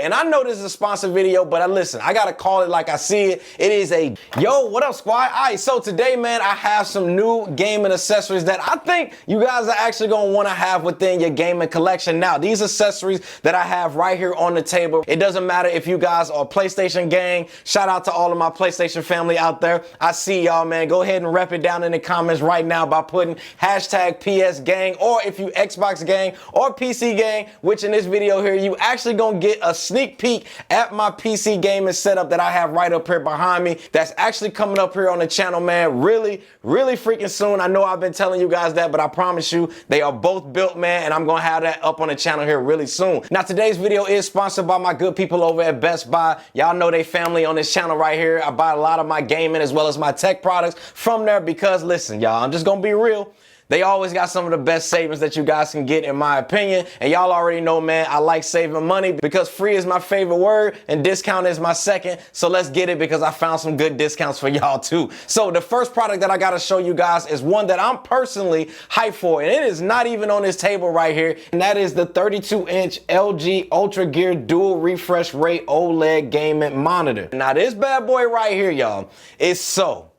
And I know this is a sponsored video, but listen, I gotta call it like I see it. It is a, yo, what up, squad? All right, so today, man, I have some new gaming accessories that I think you guys are actually gonna wanna have within your gaming collection. Now, these accessories that I have right here on the table, it doesn't matter if you guys are PlayStation gang. Shout out to all of my PlayStation family out there. I see y'all, man. Go ahead and rep it down in the comments right now by putting hashtag PS gang, or if you Xbox gang or PC gang, which in this video here, you actually gonna get a sneak peek at my PC gaming setup that I have right up here behind me. That's actually coming up here on the channel, man. Really freaking soon. I know I've been telling you guys that, but I promise you they are both built, man, and I'm gonna have that up on the channel here really soon. Now, today's video is sponsored by my good people over at Best Buy. Y'all know they family on this channel right here. I buy a lot of my gaming as well as my tech products from there because, listen, y'all, I'm just gonna be real. They always got some of the best savings that you guys can get, in my opinion. And y'all already know, man, I like saving money because free is my favorite word and discount is my second. So let's get it because I found some good discounts for y'all too. So the first product that I got to show you guys is one that I'm personally hyped for. And it is not even on this table right here. And that is the 32-inch LG Ultra Gear Dual Refresh Rate OLED Gaming Monitor. Now this bad boy right here, y'all, is so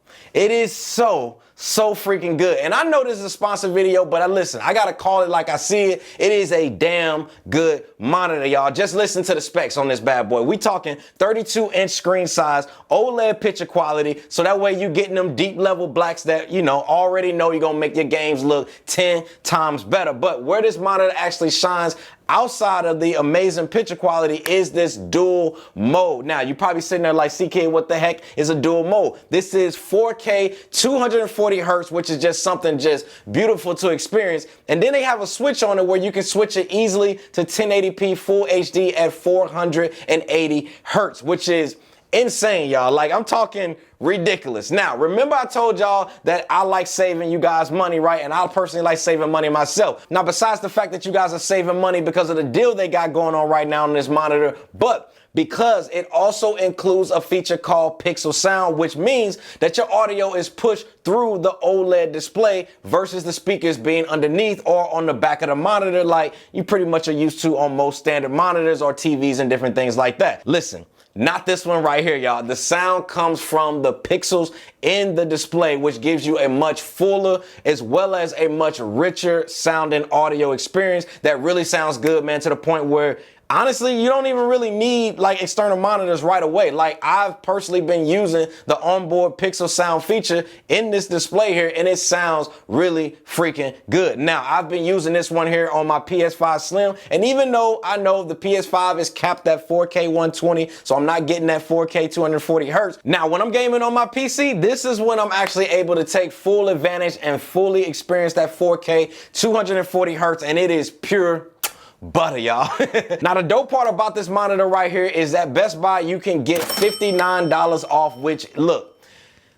freaking good. And I know this is a sponsored video, but listen, I gotta call it like I see it. It is a damn good monitor, y'all. Just listen to the specs on this bad boy. We talking 32-inch screen size, OLED picture quality, so that way you getting them deep level blacks that, you know, already know you're gonna make your games look 10 times better. But where this monitor actually shines outside of the amazing picture quality is this dual mode. Now, you're probably sitting there like, CK, what the heck is a dual mode? This is 4K, 240 hertz, which is just something just beautiful to experience. And then they have a switch on it where you can switch it easily to 1080p Full HD at 480 hertz, which is insane, y'all. Like, I'm talking ridiculous. Now, remember I told y'all that I like saving you guys money, right? And I personally like saving money myself. Now, besides the fact that you guys are saving money because of the deal they got going on right now on this monitor, but because it also includes a feature called Pixel Sound, which means that your audio is pushed through the OLED display versus the speakers being underneath or on the back of the monitor like you pretty much are used to on most standard monitors or TVs and different things like that. Listen, not this one right here, y'all. The sound comes from the pixels in the display, which gives you a much fuller as well as a much richer sounding audio experience that really sounds good, man, to the point where honestly, you don't even really need like external monitors right away. Like, I've personally been using the onboard Pixel Sound feature in this display here, and it sounds really freaking good. Now, I've been using this one here on my PS5 Slim, and even though I know the PS5 is capped at 4K 120, so I'm not getting that 4K 240 hertz. Now, when I'm gaming on my PC, this is when I'm actually able to take full advantage and fully experience that 4K 240 hertz, and it is pure butter, y'all. Now, the dope part about this monitor right here is that Best Buy, you can get $59 off, which, look,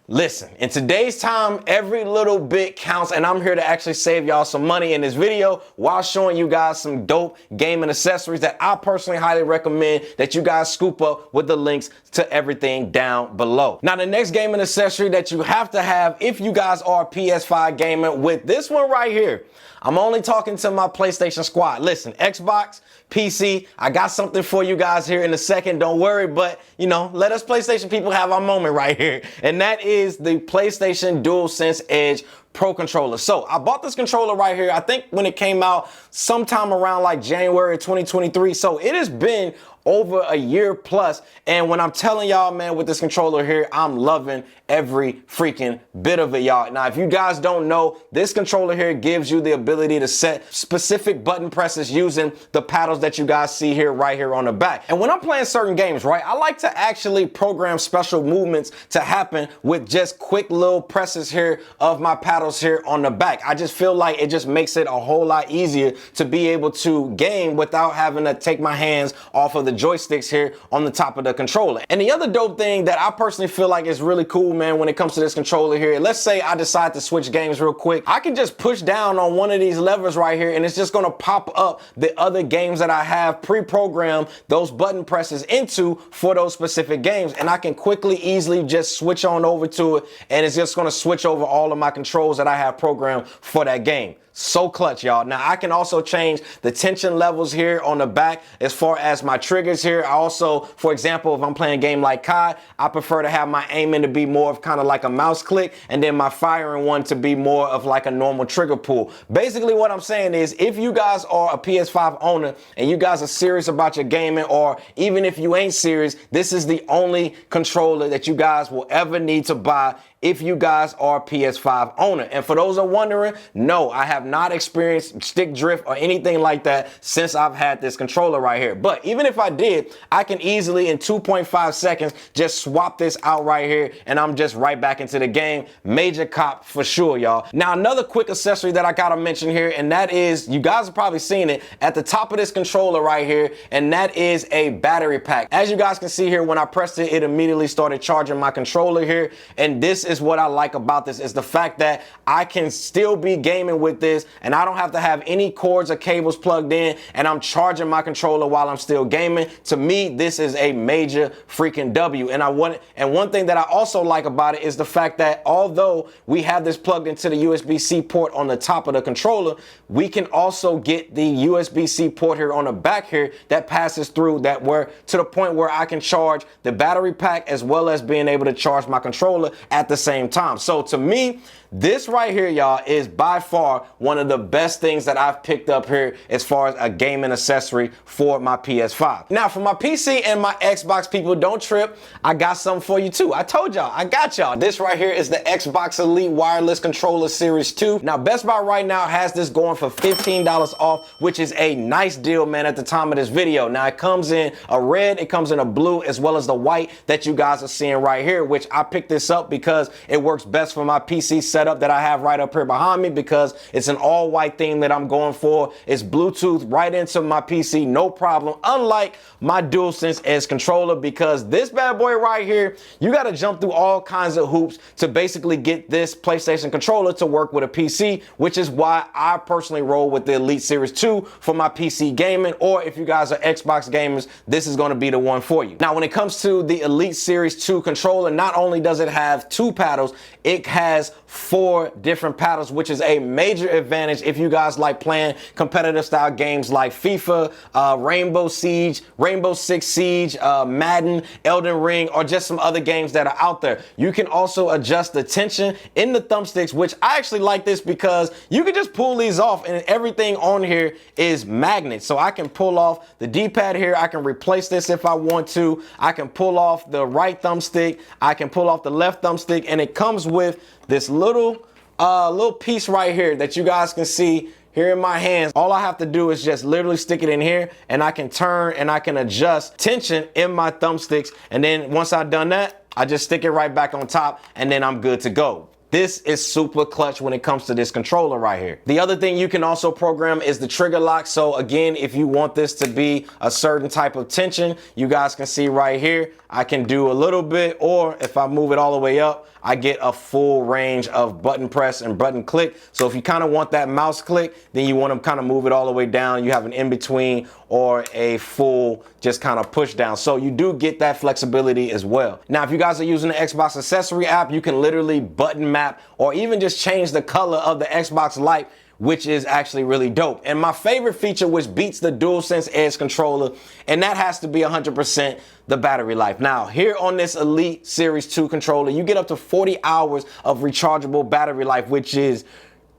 listen, in today's time, every little bit counts, and I'm here to actually save y'all some money in this video while showing you guys some dope gaming accessories that I personally highly recommend that you guys scoop up with the links to everything down below. Now, the next gaming accessory that you have to have if you guys are a PS5 gamer, with this one right here, I'm only talking to my PlayStation squad. Listen, Xbox, PC, I got something for you guys here in a second. Don't worry, but, you know, let us PlayStation people have our moment right here. And that is the PlayStation DualSense Edge Pro controller. So I bought this controller right here, I think when it came out sometime around like January 2023. So it has been over a year plus. And when I'm telling y'all, man, with this controller here, I'm loving every freaking bit of it, y'all. Now, if you guys don't know, this controller here gives you the ability to set specific button presses using the paddles that you guys see here, right here on the back. And when I'm playing certain games, right, I like to actually program special movements to happen with just quick little presses here of my paddles here on the back. I just feel like it just makes it a whole lot easier to be able to game without having to take my hands off of the joysticks here on the top of the controller. And the other dope thing that I personally feel like is really cool, man, when it comes to this controller here, let's say I decide to switch games real quick, I can just push down on one of these levers right here and it's just gonna pop up the other games that I have pre-programmed those button presses into for those specific games, and I can quickly, easily just switch on over to it, and it's just gonna switch over all of my controls that I have programmed for that game. So clutch, y'all. Now I can also change the tension levels here on the back as far as my triggers here. I also, for example, if I'm playing a game like COD, I prefer to have my aiming to be more of kind of like a mouse click, and then my firing one to be more of like a normal trigger pull. Basically what I'm saying is, if you guys are a PS5 owner and you guys are serious about your gaming, or even if you ain't serious, this is the only controller that you guys will ever need to buy if you guys are a PS5 owner. And for those who are wondering, no, I have not experienced stick drift or anything like that since I've had this controller right here. But even if I did, I can easily in 2.5 seconds just swap this out right here, and I'm just right back into the game. Major cop for sure, y'all. Now another quick accessory that I gotta mention here, and that is, you guys have probably seen it at the top of this controller right here, and that is a battery pack. As you guys can see here, when I pressed it, it immediately started charging my controller here, and this is what I like about this, is the fact that I can still be gaming with this and I don't have to have any cords or cables plugged in, and I'm charging my controller while I'm still gaming. To me, this is a major freaking W. And one thing that I also like about it is the fact that although we have this plugged into the USB-C port on the top of the controller, we can also get the USB-C port here on the back here that passes through, that where to the point where I can charge the battery pack as well as being able to charge my controller at the same time. So to me, this right here, y'all, is by far one of the best things that I've picked up here as far as a gaming accessory for my PS5. Now, for my PC and my Xbox people, don't trip. I got something for you too. I told y'all, I got y'all. This right here is the Xbox Elite Wireless Controller Series 2. Now, Best Buy right now has this going for $15 off, which is a nice deal, man, at the time of this video. Now, it comes in a red, it comes in a blue, as well as the white that you guys are seeing right here, which I picked this up because it works best for my PC setup that I have right up here behind me, because it's an all white theme that I'm going for. It's Bluetooth right into my PC, no problem, unlike my DualSense Edge controller, because this bad boy right here, you got to jump through all kinds of hoops to basically get this PlayStation controller to work with a PC, which is why I personally roll with the Elite Series 2 for my PC gaming, or if you guys are Xbox gamers, this is going to be the one for you. Now, when it comes to the Elite Series 2 controller, not only does it have 2 paddles, it has 4 different paddles, which is a major advantage if you guys like playing competitive style games like FIFA, Rainbow Six Siege, Madden, Elden Ring, or just some other games that are out there. You can also adjust the tension in the thumbsticks, which I actually like this because you can just pull these off and everything on here is magnets. So I can pull off the D-pad here. I can replace this if I want to. I can pull off the right thumbstick. I can pull off the left thumbstick, and it comes with this little piece right here that you guys can see here in my hands. All I have to do is just literally stick it in here, and I can turn and I can adjust tension in my thumbsticks. And then once I've done that, I just stick it right back on top, and then I'm good to go. This is super clutch when it comes to this controller right here. The other thing you can also program is the trigger lock. So again, if you want this to be a certain type of tension, you guys can see right here, I can do a little bit, or if I move it all the way up, I get a full range of button press and button click. So if you kind of want that mouse click, then you want to kind of move it all the way down. You have an in-between or a full just kind of push down. So you do get that flexibility as well. Now, if you guys are using the Xbox accessory app, you can literally button map or even just change the color of the Xbox light, which is actually really dope. And my favorite feature, which beats the DualSense Edge controller, and that has to be 100% the battery life. Now, here on this Elite Series 2 controller, you get up to 40 hours of rechargeable battery life, which is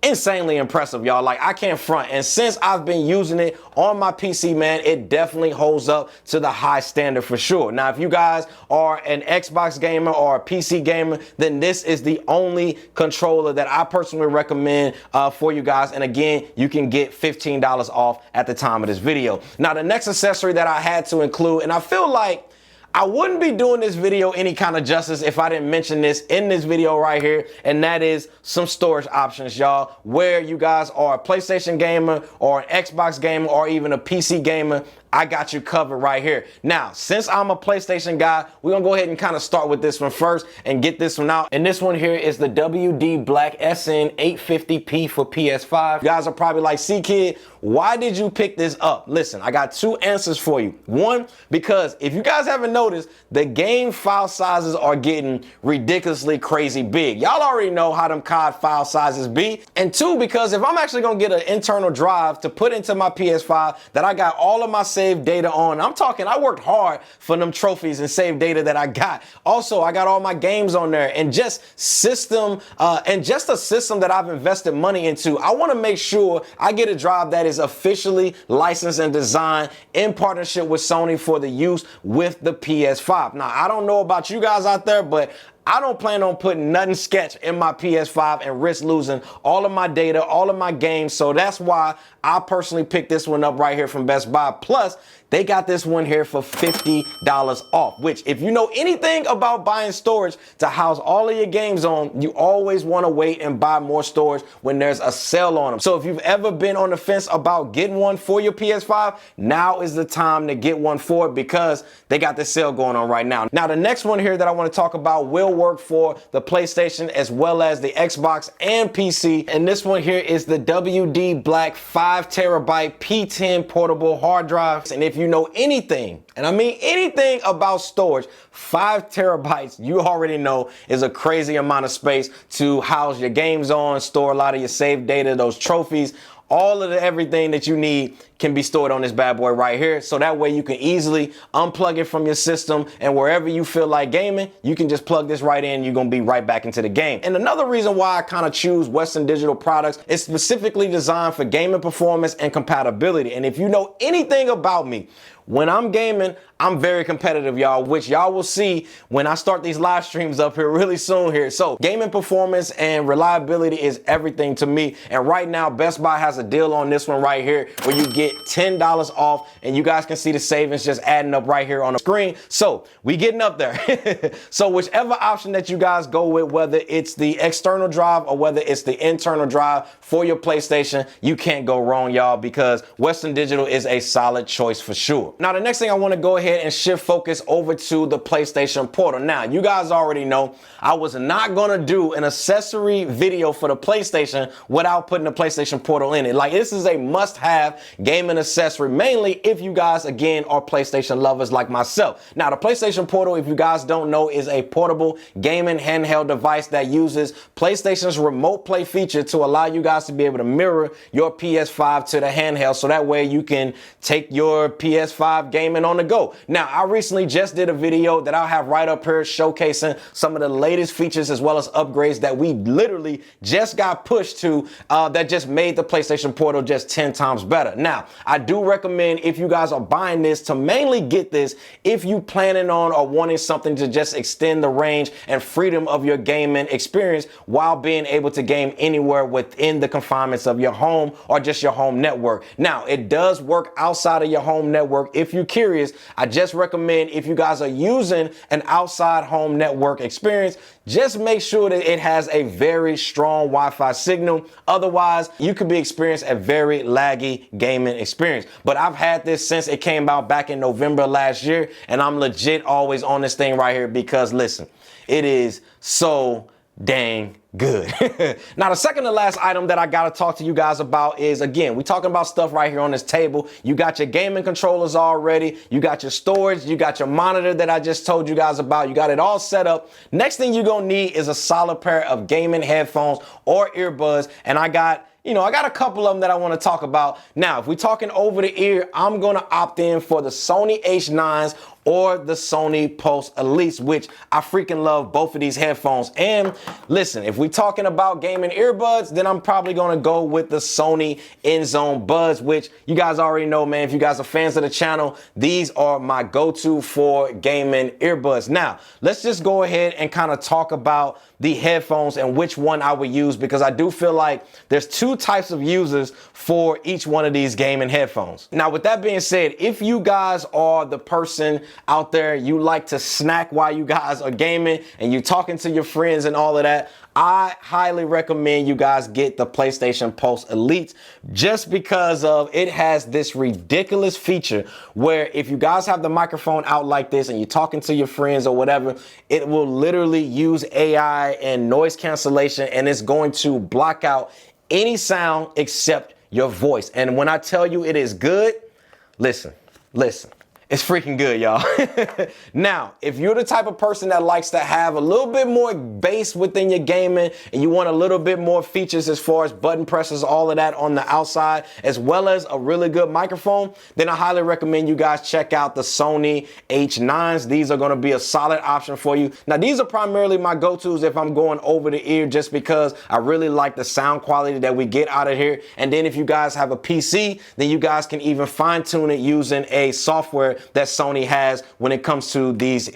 insanely impressive, y'all. Like, I can't front. And since I've been using it on my PC, man, it definitely holds up to the high standard for sure. Now, if you guys are an Xbox gamer or a PC gamer, then this is the only controller that I personally recommend for you guys. And again, you can get $15 off at the time of this video. Now, the next accessory that I had to include, and I feel like I wouldn't be doing this video any kind of justice if I didn't mention this in this video right here, and that is some storage options, y'all. Where you guys are a PlayStation gamer or an Xbox gamer or even a PC gamer, I got you covered right here. Now, since I'm a PlayStation guy, we're gonna go ahead and kind of start with this one first and get this one out. And this one here is the WD Black SN 850p for PS5. You guys are probably like, C-Kid, why did you pick this up? Listen, I got two answers for you. One, because if you guys haven't noticed, the game file sizes are getting ridiculously crazy big. Y'all already know how them COD file sizes be. And two, because if I'm actually gonna get an internal drive to put into my PS5 that I got all of my saved data on, I'm talking, I worked hard for them trophies and saved data that I got. Also, I got all my games on there and just a system that I've invested money into. I wanna make sure I get a drive that is officially licensed and designed in partnership with Sony for the use with the PS5. Now, I don't know about you guys out there, but I don't plan on putting nothing sketch in my PS5 and risk losing all of my data, all of my games. So that's why I personally picked this one up right here from Best Buy. Plus, they got this one here for $50 off, which if you know anything about buying storage to house all of your games on, you always want to wait and buy more storage when there's a sale on them. So if you've ever been on the fence about getting one for your PS5, now is the time to get one for it because they got this sale going on right now. Now, the next one here that I want to talk about will work for the PlayStation as well as the Xbox and PC. And this one here is the WD Black 5TB P10 portable hard drive. And if you know anything, and I mean anything about storage, 5 terabytes, you already know, is a crazy amount of space to house your games on, store a lot of your saved data, those trophies. All of everything that you need can be stored on this bad boy right here. So that way you can easily unplug it from your system, and wherever you feel like gaming, you can just plug this right in. You're going to be right back into the game. And another reason why I kind of choose Western Digital products is specifically designed for gaming performance and compatibility. And if you know anything about me, when I'm gaming, I'm very competitive, y'all, which y'all will see when I start these live streams up here really soon here. So gaming performance and reliability is everything to me. And right now, Best Buy has a deal on this one right here where you get $10 off, and you guys can see the savings just adding up right here on the screen. So we getting up there. So whichever option that you guys go with, whether it's the external drive or whether it's the internal drive for your PlayStation, you can't go wrong, y'all, because Western Digital is a solid choice for sure. Now, the next thing I want to go ahead and shift focus over to the PlayStation Portal. Now, you guys already know I was not going to do an accessory video for the PlayStation without putting the PlayStation Portal in it. Like, this is a must-have gaming accessory, mainly if you guys, again, are PlayStation lovers like myself. Now, the PlayStation Portal, if you guys don't know, is a portable gaming handheld device that uses PlayStation's remote play feature to allow you guys to be able to mirror your PS5 to the handheld, so that way you can take your PS5 gaming on the go. Now, I recently just did a video that I'll have right up here showcasing some of the latest features as well as upgrades that we literally just got pushed to that just made the PlayStation Portal just 10 times better. Now, I do recommend, if you guys are buying this, to mainly get this if you planning on or wanting something to just extend the range and freedom of your gaming experience while being able to game anywhere within the confinements of your home or just your home network. Now, it does work outside of your home network. If you're curious, I just recommend, if you guys are using an outside home network experience, just make sure that it has a very strong Wi-Fi signal. Otherwise, you could be experiencing a very laggy gaming experience. But I've had this since it came out back in November last year, and I'm legit always on this thing right here because, listen, it is so dang good. Now, the second to last item that I got to talk to you guys about is, again, we talking about stuff right here on this table. You got your gaming controllers already. You got your storage. You got your monitor that I just told you guys about. You got it all set up. Next thing you're going to need is a solid pair of gaming headphones or earbuds. And I got a couple of them that I want to talk about. Now, if we're talking over the ear, I'm going to opt in for the Sony H9s or the Sony Pulse Elite, which I freaking love both of these headphones. And listen, if we're talking about gaming earbuds, then I'm probably going to go with the Sony InZone Buds, which you guys already know, man. If you guys are fans of the channel, these are my go-to for gaming earbuds. Now, let's just go ahead and kind of talk about the headphones and which one I would use, because I do feel like there's two types of users for each one of these gaming headphones. Now, with that being said, if you guys are the person out there, you like to snack while you guys are gaming and you talking to your friends and all of that, I highly recommend you guys get the PlayStation Pulse Elite just because of it has this ridiculous feature where if you guys have the microphone out like this and you're talking to your friends or whatever, it will literally use AI and noise cancellation, and it's going to block out any sound except your voice. And when I tell you it is good, listen. It's freaking good, y'all. Now, if you're the type of person that likes to have a little bit more bass within your gaming and you want a little bit more features as far as button presses, all of that on the outside, as well as a really good microphone, then I highly recommend you guys check out the Sony H9s. These are going to be a solid option for you. Now, these are primarily my go-tos if I'm going over the ear, just because I really like the sound quality that we get out of here. And then if you guys have a PC, then you guys can even fine tune it using a software that Sony has when it comes to these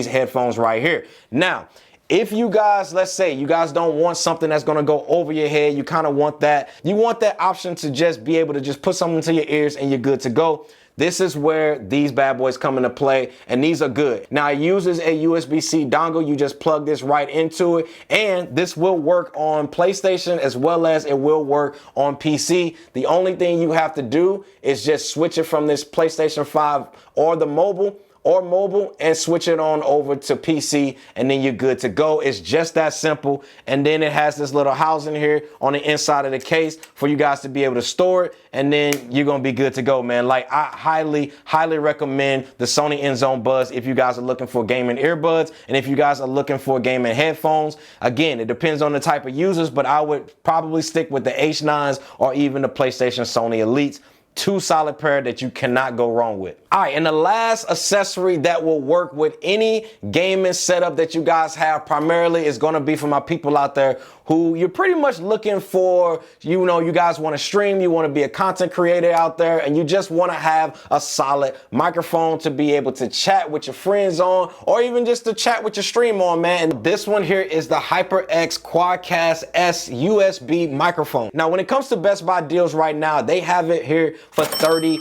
headphones right here. Now, if you guys, let's say you guys don't want something that's going to go over your head, you kind of want that, option to just be able to just put something to your ears and you're good to go. This is where these bad boys come into play, and these are good. Now, it uses a USB-C dongle. You just plug this right into it, and this will work on PlayStation as well as it will work on PC. The only thing you have to do is just switch it from this PlayStation 5 or the mobile and switch it on over to PC, and then you're good to go. It's just that simple. And then it has this little housing here on the inside of the case for you guys to be able to store it, and then you're gonna be good to go, man. Like, I highly recommend the Sony InZone Buds if you guys are looking for gaming earbuds, and if you guys are looking for gaming headphones. Again, it depends on the type of users, but I would probably stick with the H9s or even the PlayStation Sony Elites. Two solid pair that you cannot go wrong with. All right, and the last accessory that will work with any gaming setup that you guys have primarily is going to be for my people out there who you're pretty much looking for, you guys want to stream, you want to be a content creator out there, and you just want to have a solid microphone to be able to chat with your friends on, or even just to chat with your stream on, man. And this one here is the HyperX Quadcast S USB microphone. Now, when it comes to Best Buy deals right now, they have it here for $30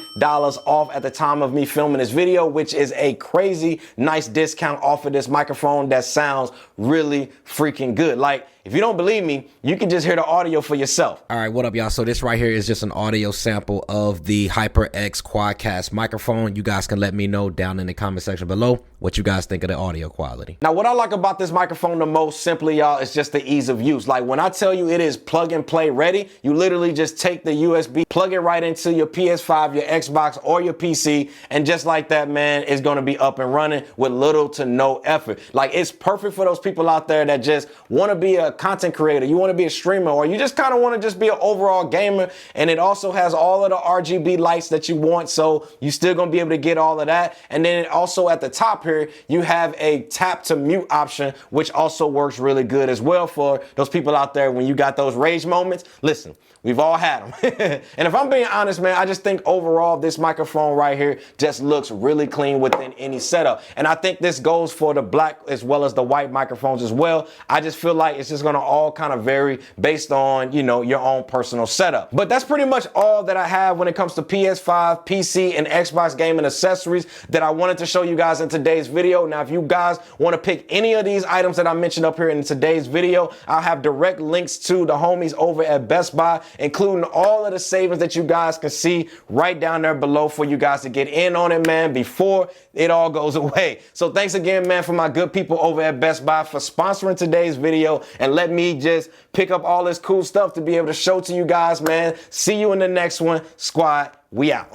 off at the time of me filming this video, which is a crazy nice discount off of this microphone that sounds really freaking good. Like, if you don't believe me, you can just hear the audio for yourself. All right, what up, y'all? So this right here is just an audio sample of the HyperX Quadcast microphone. You guys can let me know down in the comment section below what you guys think of the audio quality. Now, what I like about this microphone the most, simply, y'all, is just the ease of use. Like, when I tell you it is plug and play ready, you literally just take the USB, plug it right into your PS5, your Xbox, or your PC, and just like that, man, it's gonna be up and running with little to no effort. Like, it's perfect for those people out there that just wanna be a content creator, you want to be a streamer, or you just kind of want to just be an overall gamer. And it also has all of the RGB lights that you want, so you still gonna be able to get all of that. And then it also at the top here, you have a tap to mute option, which also works really good as well for those people out there when you got those rage moments. Listen, we've all had them. And if I'm being honest, man, I just think overall this microphone right here just looks really clean within any setup. And I think this goes for the black as well as the white microphones as well. I just feel like it's just gonna all kind of vary based on, your own personal setup. But that's pretty much all that I have when it comes to PS5, PC, and Xbox gaming accessories that I wanted to show you guys in today's video. Now, if you guys want to pick any of these items that I mentioned up here in today's video, I'll have direct links to the homies over at Best Buy, including all of the savings that you guys can see right down there below for you guys to get in on it, man, before it all goes away. So thanks again, man, for my good people over at Best Buy for sponsoring today's video and let me just pick up all this cool stuff to be able to show to you guys, man. See you in the next one. Squad, we out.